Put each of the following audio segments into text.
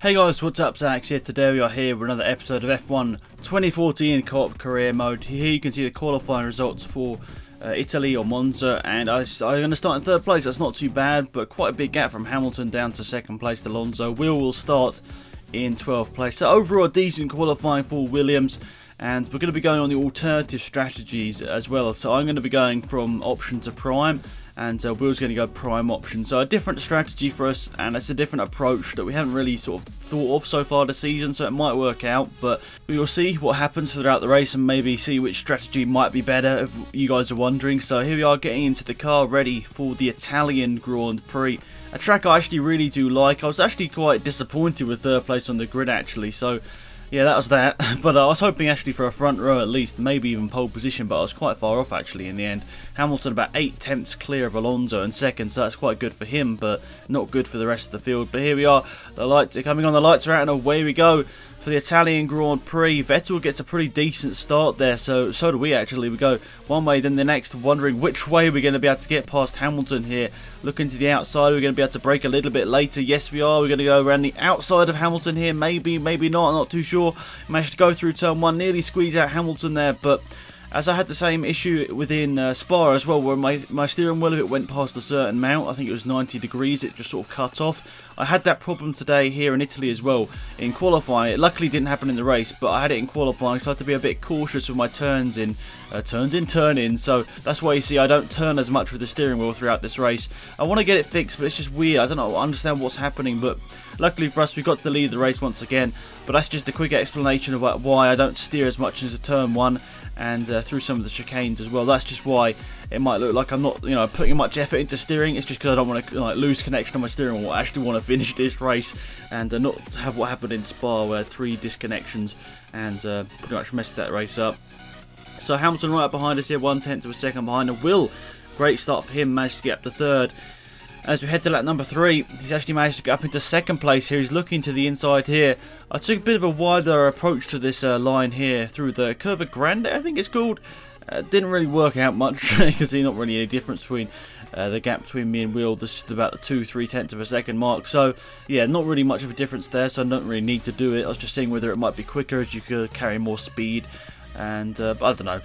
Hey guys, what's up? Zax here. Today we are here with another episode of F1 2014 Co-op Career Mode. Here you can see the qualifying results for Italy or Monza, and I'm going to start in third place. That's not too bad, but quite a big gap from Hamilton down to second place to Alonso. Will start in 12th place. So overall decent qualifying for Williams, and we're going to be going on the alternative strategies as well. So I'm going to be going from option to prime, and Will's going to go prime option. So a different strategy for us, and it's a different approach that we haven't really sort of thought of so far this season, so it might work out, but we will see what happens throughout the race and maybe see which strategy might be better if you guys are wondering. So here we are getting into the car ready for the Italian Grand Prix, a track I actually really do like. I was actually quite disappointed with third place on the grid actually, so yeah, that was that. But I was hoping actually for a front row at least, maybe even pole position, but I was quite far off actually in the end. Hamilton about 8 tenths clear of Alonso in second, so that's quite good for him, but not good for the rest of the field. But here we are, the lights are coming on, the lights are out, and away we go for the Italian Grand Prix. Vettel gets a pretty decent start there, so do we actually. We go one way then the next, wondering which way we're going to be able to get past Hamilton here. Looking to the outside, we're going to be able to brake a little bit later. Yes we are, we're going to go around the outside of Hamilton here, maybe not, I'm not too sure. Managed to go through turn 1, nearly squeeze out Hamilton there, but as I had the same issue within Spa as well, where my steering wheel, if it went past a certain mount, I think it was 90 degrees, it just sort of cut off. I had that problem today here in Italy as well in qualifying. It luckily didn't happen in the race, but I had it in qualifying, so I had to be a bit cautious with my turn in. So that's why you see I don't turn as much with the steering wheel throughout this race. I want to get it fixed, but it's just weird. I don't know, I understand what's happening, but luckily for us, we got to the lead of the race once again. But that's just a quick explanation about why I don't steer as much as a turn 1 and through some of the chicanes as well. That's just why it might look like I'm not, putting much effort into steering. It's just because I don't want to lose connection on my steering wheel. I actually want to finish this race and not have what happened in Spa, where 3 disconnections and pretty much messed that race up. So Hamilton right up behind us here, 1/10 of a second behind. And Will, great start for him, managed to get up to third. As we head to lap number 3, he's actually managed to get up into second place here. He's looking to the inside here. I took a bit of a wider approach to this line here through the Curva Grande, I think it's called. Didn't really work out much. You can see not really any difference between the gap between me and Will. There's just about the 2-3 tenths of a second mark. So yeah, not really much of a difference there, so I don't really need to do it. I was just seeing whether it might be quicker as you could carry more speed, and but I don't know.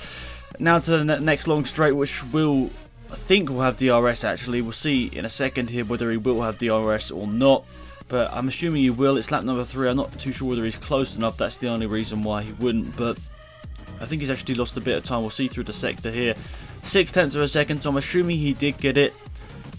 Now to the next long straight, which will, I think, will have DRS actually. We'll see in a second here whether he will have DRS or not, but I'm assuming he will. It's lap number 3. I'm not too sure whether he's close enough. That's the only reason why he wouldn't, but I think he's actually lost a bit of time. We'll see through the sector here. 6 tenths of a second, so I'm assuming he did get it,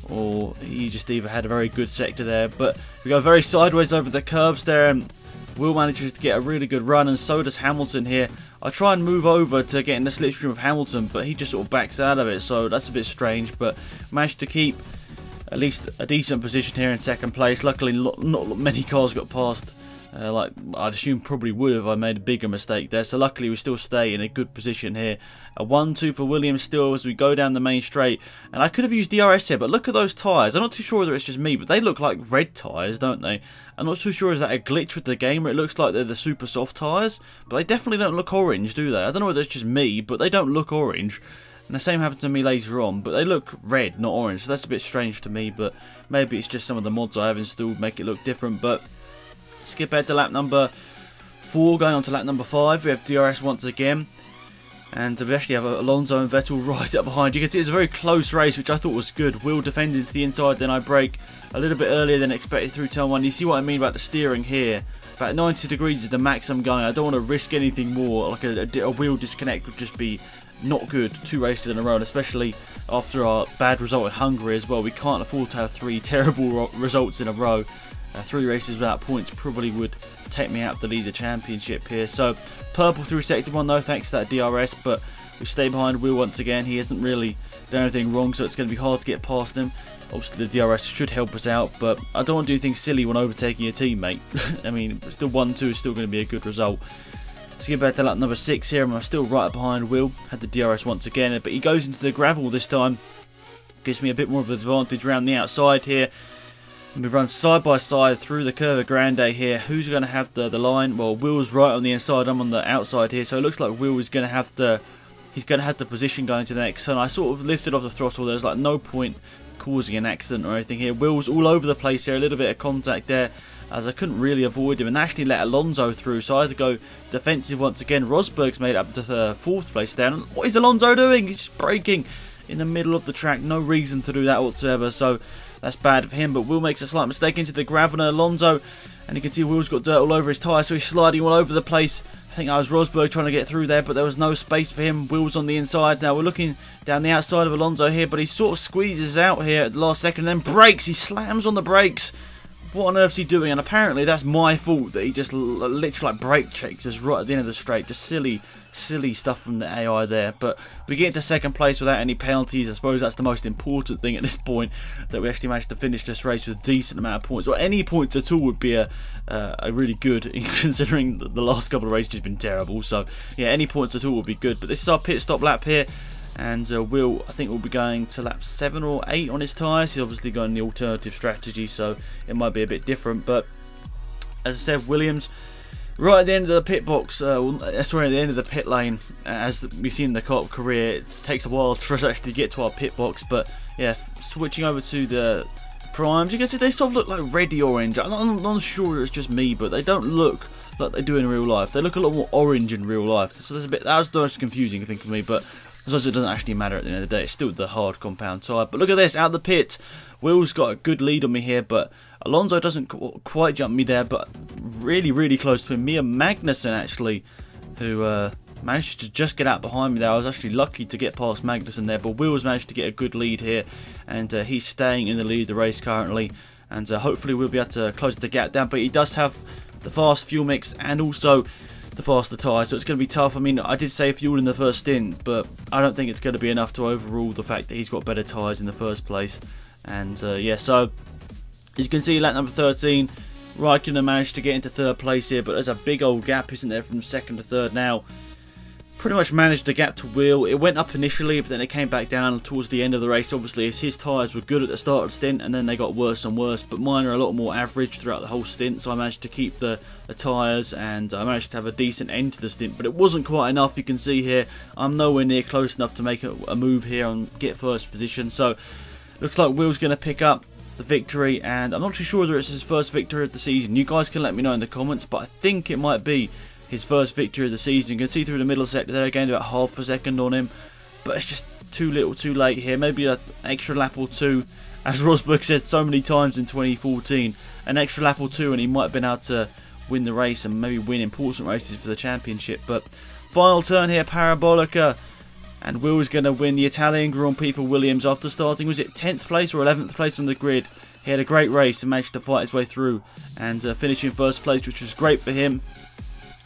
or he just either had a very good sector there. But we go very sideways over the curbs there, and Will manages to get a really good run, and so does Hamilton here. I try and move over to get in the slipstream of Hamilton, but he just sort of backs out of it, so that's a bit strange. But managed to keep at least a decent position here in second place. Luckily not many cars got past, like I'd assume probably would have I made a bigger mistake there. So luckily we still stay in a good position here. A 1-2 for Williams still as we go down the main straight. And I could have used DRS here, but look at those tyres. I'm not too sure whether it's just me, but they look like red tyres, don't they? I'm not too sure, is that a glitch with the game where it looks like they're the super soft tyres? But they definitely don't look orange, do they? I don't know whether it's just me, but they don't look orange. And the same happened to me later on, but they look red, not orange. So that's a bit strange to me, but maybe it's just some of the mods I have installed make it look different. But skip ahead to lap number 4, going on to lap number 5. We have DRS once again, and we actually have Alonso and Vettel right up behind. You can see it's a very close race, which I thought was good. Will defending to the inside, then I brake a little bit earlier than expected through turn 1. You see what I mean about the steering here. About 90 degrees is the max I'm going. I don't want to risk anything more. Like a wheel disconnect would just be not good 2 races in a row, and especially after our bad result in Hungary as well. We can't afford to have 3 terrible results in a row. 3 races without points probably would take me out to lead the championship here. So purple through sector 1 though, thanks to that DRS, but we stay behind Will once again. He hasn't really done anything wrong, so it's going to be hard to get past him. Obviously the DRS should help us out, but I don't want to do things silly when overtaking your teammate. I mean, still 1-2 is still going to be a good result. Let's get back to lap number 6 here, and I'm still right behind Will. Had the DRS once again, but he goes into the gravel this time. Gives me a bit more of an advantage around the outside here. We run side by side through the Curva Grande here. Who's going to have the line? Well, Will's right on the inside. I'm on the outside here, so it looks like Will is going to have the position going to the next turn. I sort of lifted off the throttle. There's like no point causing an accident or anything here. Will's all over the place here. A little bit of contact there. as I couldn't really avoid him and actually let Alonso through, so I had to go defensive once again. Rosberg's made it up to 4th place there. And what is Alonso doing? He's just braking in the middle of the track. No reason to do that whatsoever, so that's bad for him. But Will makes a slight mistake into the gravel and Alonso, and you can see Will's got dirt all over his tyre, so he's sliding all over the place. I think I was Rosberg trying to get through there, but there was no space for him. Will's on the inside. Now we're looking down the outside of Alonso here, but he sort of squeezes out here at the last second and then brakes. He slams on the brakes. What on earth's he doing? And apparently that's my fault that he just literally like brake checks us right at the end of the straight. Just silly stuff from the AI there. But we get into 2nd place without any penalties. I suppose that's the most important thing at this point, that we actually managed to finish this race with a decent amount of points, or any points at all would be a really good, considering the last couple of races have been terrible. So yeah, any points at all would be good. But this is our pit stop lap here. And Will, I think, will be going to lap 7 or 8 on his tyres. He's obviously going the alternative strategy, so it might be a bit different. But as I said, Williams, right at the end of the pit box, sorry, at the end of the pit lane, as we've seen in the co-op career, it takes a while for us actually to get to our pit box. But yeah, switching over to the primes, you can see they sort of look like reddy orange. I'm not sure it's just me, but they don't look like they do in real life. They look a lot more orange in real life. So there's a bit, that was the most confusing thing for me, but I suppose it doesn't actually matter at the end of the day. It's still the hard compound tyre. But look at this, out of the pit. Will's got a good lead on me here, but Alonso doesn't quite jump me there, but really close to him. Me and Magnussen, actually, who managed to just get out behind me there. I was actually lucky to get past Magnussen there, but Will's managed to get a good lead here, and he's staying in the lead of the race currently, and hopefully we'll be able to close the gap down. But he does have the fast fuel mix and also the faster tyres, so it's going to be tough. I mean, I did say fuel in the first stint, but I don't think it's going to be enough to overrule the fact that he's got better tyres in the first place. And yeah, so as you can see, lap number 13, Raikkonen managed to get into 3rd place here, but there's a big old gap, isn't there, from 2nd to 3rd now. Pretty much managed the gap to Will. It went up initially, but then it came back down towards the end of the race, obviously, as his tyres were good at the start of the stint, and then they got worse and worse, but mine are a lot more average throughout the whole stint, so I managed to keep the tyres, and I managed to have a decent end to the stint, but it wasn't quite enough. You can see here, I'm nowhere near close enough to make a move here and get 1st position, so looks like Will's going to pick up the victory, and I'm not too sure whether it's his first victory of the season. You guys can let me know in the comments, but I think it might be his first victory of the season. You can see through the middle sector there, gained about half a second on him, but it's just too little too late here. Maybe an extra lap or two, as Rosberg said so many times in 2014, an extra lap or two and he might have been able to win the race and maybe win important races for the championship. But final turn here, Parabolica, and Will's going to win the Italian Grand Prix for Williams after starting, was it 10th place or 11th place on the grid. He had a great race and managed to fight his way through and finish in 1st place, which was great for him.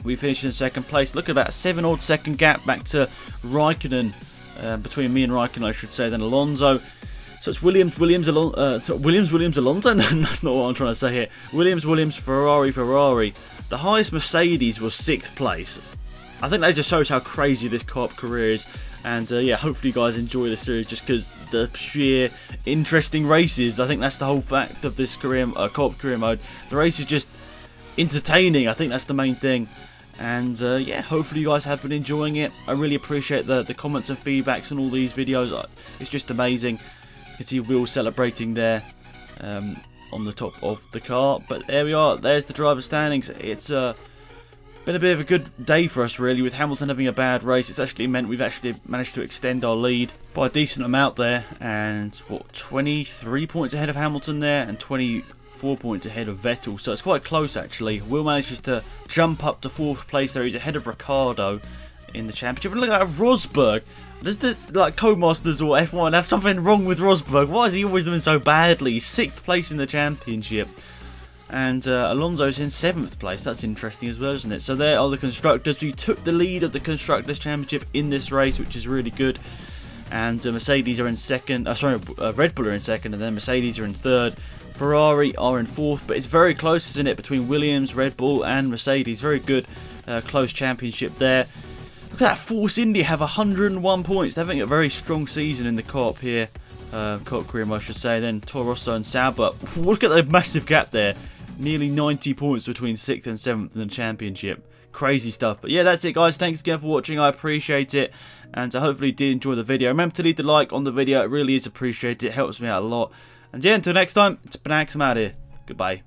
We finished in 2nd place. Look at about a 7-odd second gap back to Raikkonen, between me and Raikkonen, I should say, then Alonso. So it's Williams, Alonso. No, that's not what I'm trying to say here. Williams, Ferrari. The highest Mercedes was 6th place. I think that just shows how crazy this co-op career is. And yeah, hopefully you guys enjoy the series just because the sheer interesting races. I think that's the whole fact of this co-op career mode. The race is just entertaining. I think that's the main thing. And yeah, hopefully you guys have been enjoying it. I really appreciate the comments and feedbacks on all these videos. It's just amazing. You can see Will celebrating there on the top of the car. But there we are. There's the driver standings. It's been a bit of a good day for us, really, with Hamilton having a bad race. It's actually meant we've actually managed to extend our lead by a decent amount there. And what, 23 points ahead of Hamilton there, and 24 points ahead of Vettel, so it's quite close actually. Will manages to jump up to 4th place there. He's ahead of Ricciardo in the championship. And look at that, Rosberg. Does the Codemasters or F1 have something wrong with Rosberg? Why is he always doing so badly? He's 6th place in the championship. And Alonso's in 7th place. That's interesting as well, isn't it? So there are the constructors. We took the lead of the Constructors' Championship in this race, which is really good. And Mercedes are in 2nd. Red Bull are in 2nd, and then Mercedes are in 3rd. Ferrari are in 4th, but it's very close, isn't it, between Williams, Red Bull and Mercedes. Very good, close championship there. Look at that, Force India have 101 points. They're having a very strong season in the co-op here. Co-op career, I should say. Then Toro Rosso and Sauber. Look at the massive gap there. Nearly 90 points between 6th and 7th in the championship. Crazy stuff. But yeah, that's it, guys. Thanks again for watching. I appreciate it. And hopefully you did enjoy the video. Remember to leave the like on the video. It really is appreciated. It helps me out a lot. And yeah, until next time, it's Prix. I'm out here. Goodbye.